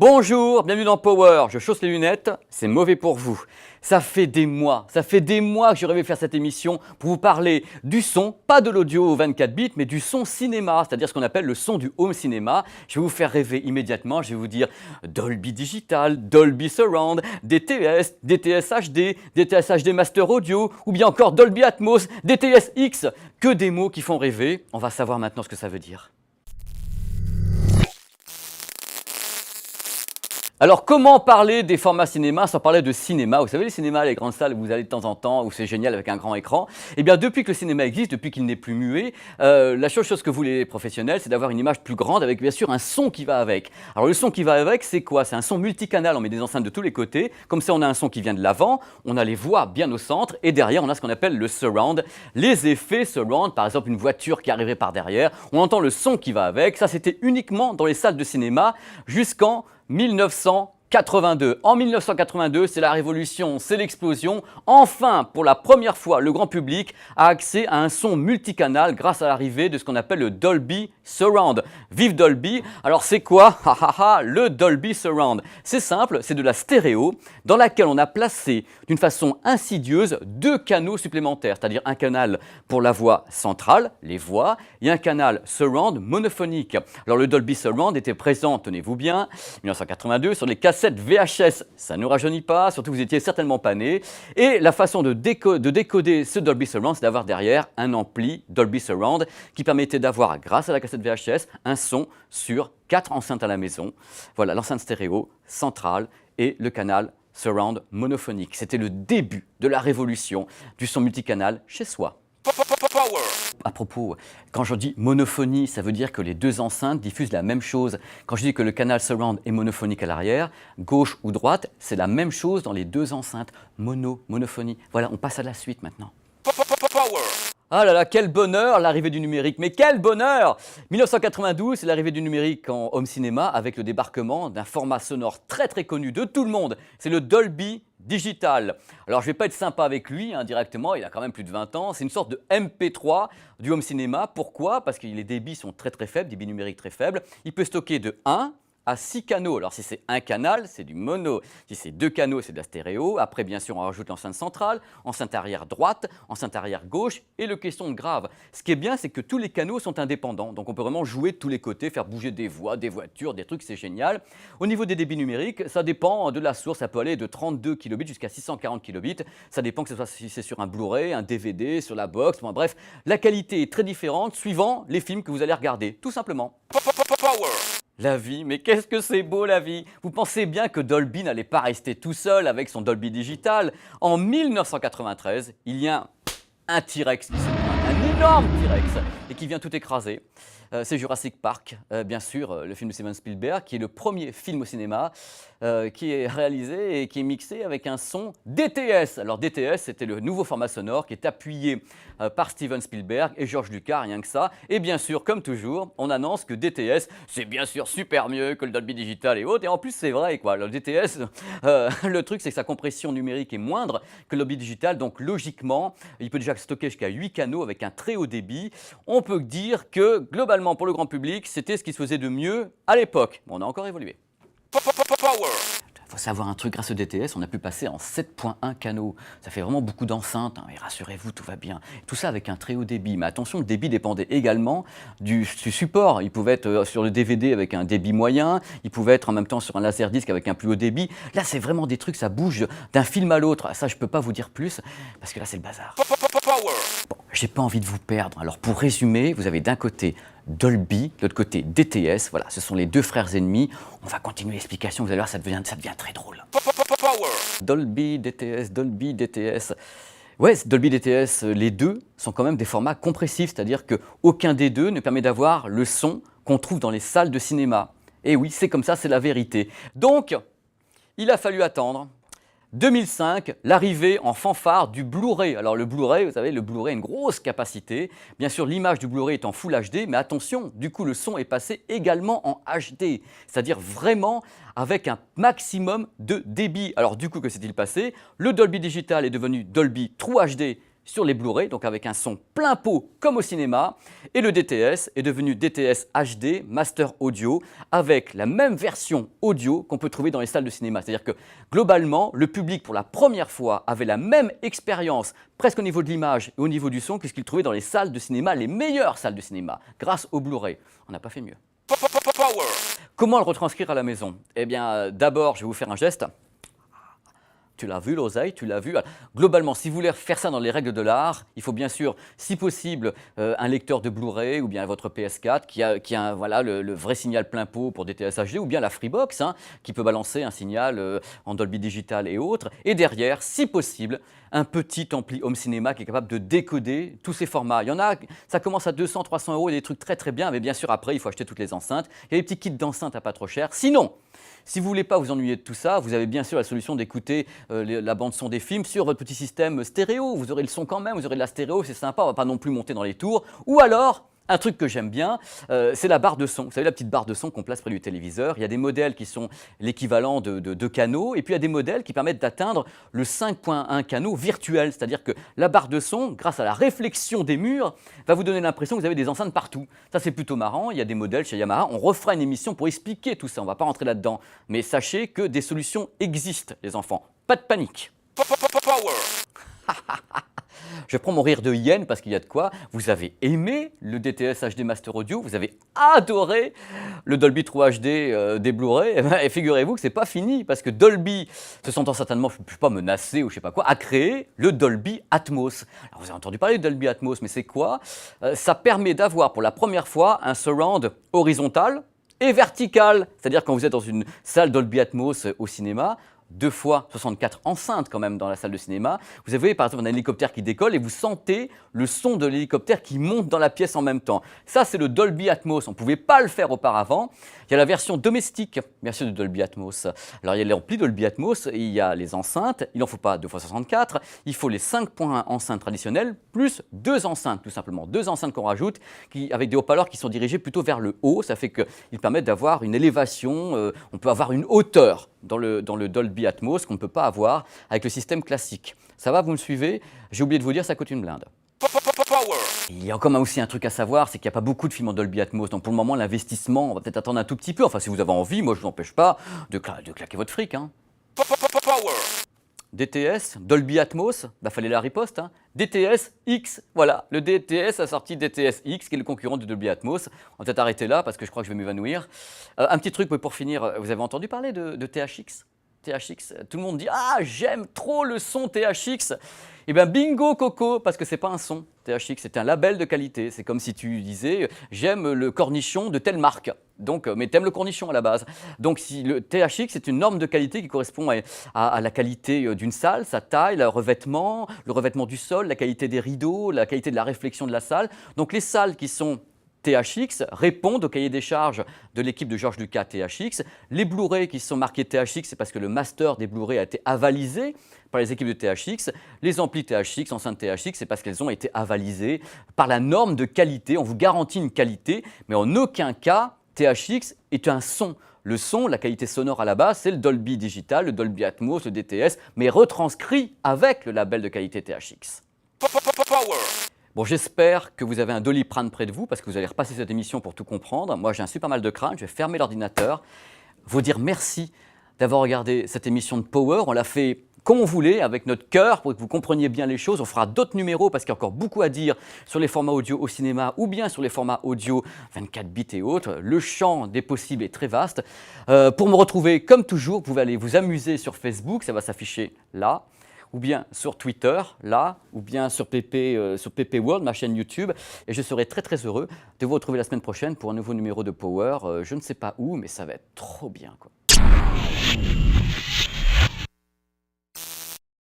Bonjour, bienvenue dans Power, je chausse les lunettes, c'est mauvais pour vous. Ça fait des mois que je rêvais de faire cette émission pour vous parler du son, pas de l'audio 24 bits, mais du son cinéma, c'est-à-dire ce qu'on appelle le son du home cinéma. Je vais vous faire rêver immédiatement, je vais vous dire Dolby Digital, Dolby Surround, DTS, DTS HD, DTS HD Master Audio, ou bien encore Dolby Atmos, DTS X. Que des mots qui font rêver, on va savoir maintenant ce que ça veut dire. Alors, comment parler des formats cinéma sans parler de cinéma? Vous savez, les cinémas, les grandes salles où vous allez de temps en temps, où c'est génial avec un grand écran. Eh bien, depuis que le cinéma existe, depuis qu'il n'est plus muet, la seule chose que voulez les professionnels, c'est d'avoir une image plus grande avec bien sûr un son qui va avec. Alors, le son qui va avec, c'est quoi? C'est un son multicanal, on met des enceintes de tous les côtés. Comme ça, on a un son qui vient de l'avant, on a les voix bien au centre, et derrière, on a ce qu'on appelle le surround. Les effets surround, par exemple, une voiture qui arriverait par derrière, on entend le son qui va avec. Ça, c'était uniquement dans les salles de cinéma jusqu'en 1982. En 1982, c'est la révolution, c'est l'explosion. Enfin, pour la première fois, le grand public a accès à un son multicanal grâce à l'arrivée de ce qu'on appelle le Dolby Surround. Vive Dolby! Alors c'est quoi le Dolby Surround? C'est simple, c'est de la stéréo dans laquelle on a placé d'une façon insidieuse deux canaux supplémentaires, c'est-à-dire un canal pour la voix centrale, les voix, et un canal surround monophonique. Alors le Dolby Surround était présent, tenez-vous bien, 1982 sur les cassettes VHS, ça ne nous rajeunit pas, surtout vous étiez certainement pas nés. Et la façon de décoder ce Dolby Surround, c'est d'avoir derrière un ampli Dolby Surround qui permettait d'avoir, grâce à la cassette VHS, un son sur 4 enceintes à la maison. Voilà, l'enceinte stéréo centrale et le canal surround monophonique. C'était le début de la révolution du son multicanal chez soi. À propos, quand je dis monophonie, ça veut dire que les deux enceintes diffusent la même chose. Quand je dis que le canal surround est monophonique à l'arrière, gauche ou droite, c'est la même chose dans les deux enceintes. Monophonie. Voilà, on passe à la suite maintenant. Ah là là, quel bonheur l'arrivée du numérique, mais quel bonheur! 1992, c'est l'arrivée du numérique en home cinéma avec le débarquement d'un format sonore très très connu de tout le monde. C'est le Dolby Digital. Alors je vais pas être sympa avec lui directement, il a quand même plus de 20 ans. C'est une sorte de MP3 du home cinéma. Pourquoi? Parce que les débits sont très très faibles, débits numériques très faibles. Il peut stocker de 1 à 6 canaux. Alors si c'est un canal, c'est du mono. Si c'est 2 canaux, c'est de la stéréo. Après, bien sûr, on rajoute l'enceinte centrale, enceinte arrière droite, enceinte arrière gauche et le caisson de grave. Ce qui est bien, c'est que tous les canaux sont indépendants. Donc on peut vraiment jouer de tous les côtés, faire bouger des voix, des voitures, des trucs, c'est génial. Au niveau des débits numériques, ça dépend de la source. Ça peut aller de 32 kilobits jusqu'à 640 kilobits. Ça dépend que ce soit si c'est sur un Blu-ray, un DVD, sur la box. Bon, bref, la qualité est très différente suivant les films que vous allez regarder, tout simplement. La vie, mais qu'est-ce que c'est beau la vie! Vous pensez bien que Dolby n'allait pas rester tout seul avec son Dolby Digital. En 1993, il y a un T-Rex qui se pointe, un énorme T-Rex, et qui vient tout écraser. C'est Jurassic Park, bien sûr, le film de Steven Spielberg, qui est le premier film au cinéma qui est réalisé et qui est mixé avec un son DTS. Alors DTS, c'était le nouveau format sonore qui est appuyé par Steven Spielberg et George Lucas, rien que ça. Et bien sûr, comme toujours, on annonce que DTS, c'est bien sûr super mieux que le Dolby Digital et autres. Et en plus, c'est vrai, quoi. Le DTS, le truc, c'est que sa compression numérique est moindre que le Dolby Digital. Donc logiquement, il peut déjà stocker jusqu'à 8 canaux avec un très haut débit. On peut dire que globalement, pour le grand public, c'était ce qui se faisait de mieux à l'époque. On a encore évolué. Il faut savoir un truc, grâce au DTS, on a pu passer en 7.1 canaux. Ça fait vraiment beaucoup d'enceintes, hein, et rassurez-vous, tout va bien. Tout ça avec un très haut débit. Mais attention, le débit dépendait également du support. Il pouvait être sur le DVD avec un débit moyen, il pouvait être en même temps sur un laserdisc avec un plus haut débit. Là, c'est vraiment des trucs, ça bouge d'un film à l'autre. Ça, je ne peux pas vous dire plus, parce que là, c'est le bazar. Bon, j'ai pas envie de vous perdre. Alors, pour résumer, vous avez d'un côté Dolby, de l'autre côté DTS. Voilà, ce sont les deux frères ennemis. On va continuer l'explication, vous allez voir, ça devient très drôle. Dolby, DTS, Dolby, DTS. Ouais, Dolby, DTS, les deux sont quand même des formats compressifs, c'est-à-dire qu'aucun des deux ne permet d'avoir le son qu'on trouve dans les salles de cinéma. Et oui, c'est comme ça, c'est la vérité. Donc, il a fallu attendre 2005, l'arrivée en fanfare du Blu-ray. Alors le Blu-ray, vous savez, le Blu-ray a une grosse capacité. Bien sûr, l'image du Blu-ray est en Full HD, mais attention, du coup, le son est passé également en HD, c'est-à-dire vraiment avec un maximum de débit. Alors du coup, que s'est-il passé? Le Dolby Digital est devenu Dolby True HD sur les Blu-ray, donc avec un son plein pot comme au cinéma. Et le DTS est devenu DTS HD Master Audio avec la même version audio qu'on peut trouver dans les salles de cinéma. C'est-à-dire que globalement, le public pour la première fois avait la même expérience presque au niveau de l'image et au niveau du son que ce qu'il trouvait dans les salles de cinéma, les meilleures salles de cinéma, grâce au Blu-ray. On n'a pas fait mieux. Comment le retranscrire à la maison? Eh bien, d'abord, je vais vous faire un geste. Tu l'as vu, l'oseille, tu l'as vu. Globalement, si vous voulez faire ça dans les règles de l'art, il faut bien sûr, si possible, un lecteur de Blu-ray ou bien votre PS4 qui a voilà, le vrai signal plein pot pour DTS HD ou bien la Freebox qui peut balancer un signal en Dolby Digital et autres. Et derrière, si possible, un petit ampli home cinéma qui est capable de décoder tous ces formats. Il y en a, ça commence à 200, 300 euros, il y a des trucs très très bien, mais bien sûr après, il faut acheter toutes les enceintes. Il y a des petits kits d'enceintes à pas trop cher. Sinon, si vous ne voulez pas vous ennuyer de tout ça, vous avez bien sûr la solution d'écouter la bande-son des films sur votre petit système stéréo. Vous aurez le son quand même, vous aurez de la stéréo, c'est sympa, on ne va pas non plus monter dans les tours. Ou alors, un truc que j'aime bien, c'est la barre de son. Vous savez, la petite barre de son qu'on place près du téléviseur. Il y a des modèles qui sont l'équivalent de 2 canaux, et puis il y a des modèles qui permettent d'atteindre le 5.1 canaux virtuel. C'est-à-dire que la barre de son, grâce à la réflexion des murs, va vous donner l'impression que vous avez des enceintes partout. Ça, c'est plutôt marrant. Il y a des modèles chez Yamaha. On refera une émission pour expliquer tout ça. On ne va pas rentrer là-dedans. Mais sachez que des solutions existent, les enfants. Pas de panique. Je prends mon rire de hyène parce qu'il y a de quoi. Vous avez aimé le DTS HD Master Audio, vous avez adoré le Dolby 3 HD des Blu-ray. Et figurez-vous que c'est pas fini parce que Dolby, se sentant certainement, je ne sais pas, menacé ou je sais pas quoi, a créé le Dolby Atmos. Alors vous avez entendu parler de Dolby Atmos, mais c'est quoi? Ça permet d'avoir pour la première fois un surround horizontal et vertical. C'est-à-dire quand vous êtes dans une salle Dolby Atmos au cinéma, 2 fois 64 enceintes quand même dans la salle de cinéma. Vous avez par exemple un hélicoptère qui décolle et vous sentez le son de l'hélicoptère qui monte dans la pièce en même temps. Ça, c'est le Dolby Atmos. On ne pouvait pas le faire auparavant. Il y a la version domestique, bien sûr, de Dolby Atmos. Alors, il y a l'ampli Dolby Atmos, et il y a les enceintes. Il n'en faut pas 2 fois 64. Il faut les 5.1 enceintes traditionnelles, plus 2 enceintes, tout simplement. 2 enceintes qu'on rajoute, avec des haut-parleurs qui sont dirigés plutôt vers le haut. Ça fait qu'ils permettent d'avoir une élévation. On peut avoir une hauteur dans le Dolby Atmos qu'on ne peut pas avoir avec le système classique. Ça va, vous me suivez? J'ai oublié de vous dire, ça coûte une blinde. Il y a encore aussi un truc à savoir, c'est qu'il n'y a pas beaucoup de films en Dolby Atmos. Donc pour le moment, l'investissement, on va peut-être attendre un tout petit peu. Enfin, si vous avez envie, moi je ne vous empêche pas de claquer votre fric. DTS, Dolby Atmos, fallait la riposte. DTS X, voilà, le DTS a sorti DTS X, qui est le concurrent de Dolby Atmos. On va peut-être arrêter là parce que je crois que je vais m'évanouir. Un petit truc pour finir, vous avez entendu parler de THX? THX, tout le monde dit « Ah, j'aime trop le son THX !» Eh bien, bingo coco, parce que c'est pas un son, THX, c'est un label de qualité. C'est comme si tu disais « J'aime le cornichon de telle marque ». Donc, mais t'aimes le cornichon à la base. Donc, si le THX, c'est une norme de qualité qui correspond à la qualité d'une salle, sa taille, le revêtement du sol, la qualité des rideaux, la qualité de la réflexion de la salle. Donc, les salles qui sont THX répondent au cahier des charges de l'équipe de Georges Lucas THX. Les Blu-ray qui sont marqués THX, c'est parce que le master des Blu-ray a été avalisé par les équipes de THX. Les amplis THX, enceintes THX, c'est parce qu'elles ont été avalisées par la norme de qualité. On vous garantit une qualité, mais en aucun cas, THX est un son. Le son, la qualité sonore à la base, c'est le Dolby Digital, le Dolby Atmos, le DTS, mais retranscrit avec le label de qualité THX. Bon, j'espère que vous avez un Doliprane près de vous parce que vous allez repasser cette émission pour tout comprendre. Moi, j'ai un super mal de crâne, je vais fermer l'ordinateur. Vous dire merci d'avoir regardé cette émission de Power. On l'a fait comme on voulait, avec notre cœur, pour que vous compreniez bien les choses. On fera d'autres numéros parce qu'il y a encore beaucoup à dire sur les formats audio au cinéma ou bien sur les formats audio 24 bits et autres. Le champ des possibles est très vaste. Pour me retrouver, comme toujours, vous pouvez aller vous amuser sur Facebook, ça va s'afficher là, ou bien sur Twitter, là, ou bien sur PP World, ma chaîne YouTube. Et je serai très très heureux de vous retrouver la semaine prochaine pour un nouveau numéro de Power. Je ne sais pas où, mais ça va être trop bien, quoi.